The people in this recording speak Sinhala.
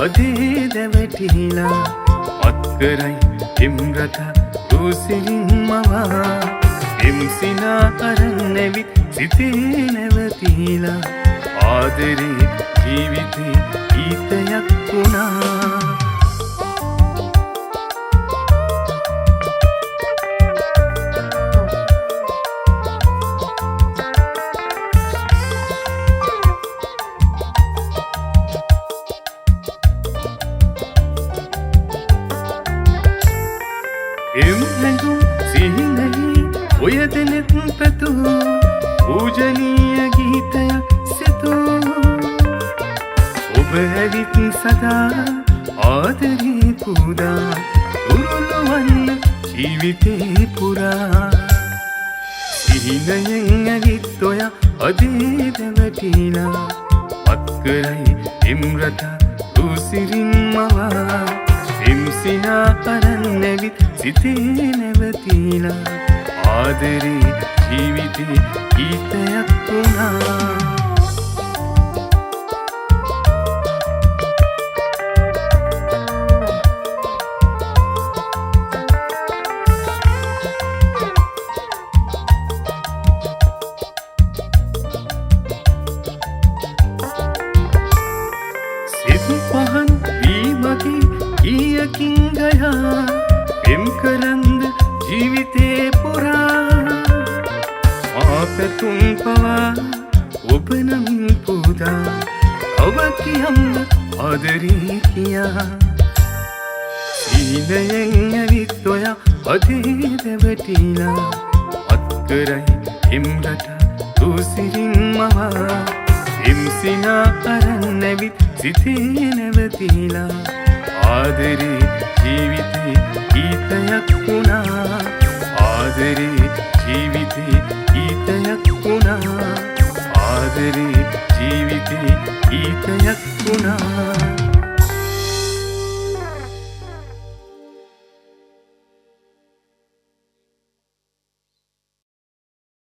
අදේ දැවටිලා පත් කරයි එම්රත දුසිරින් මවා එම්සිනා අරන් නැවිත් සිතේ නැවතිලා ආදරේ ජීවිතේ ගීතයක් වුණා එම් නැඟුම් සිහිනෙහි ඔය දෙනෙත් පැතු පූජනීය ගීතයක් සෙතු ඔබ ඇවිත් සදා ආදරේ පුදා උරුළුවන්න ජීවිතේ පුරා සිහිනයෙන් ඇවිත් ඔය අදේ දැවටිලා පත් කරයි එම්රත දුසිරින් මවා එම්සිනා අරන් නැවිත් සිතේ නැවතිලා ආදරේ ජීවිතේ ගීතයක් වුණා සිත් පහන් වීමකි ගියකින් ගයා එම් කරන්ද ජීවිතේ පුරා ආපතුන් පවා ඔබ නමින් පුදා ඔබ කියන්න ආදරේ කියා සීනයෙන් ඇවිත් ඔය අදේ දැවටිලා පත් කරයි එම්රට දුසිරින් මවා එම්සිනා අරන් නැවිත් සිතේ නැවතිලා ආදරේ ජීවිතේ ගීතයක් වුණා ආදරේ ජීවිතේ ගීතයක් වුණා ආදරේ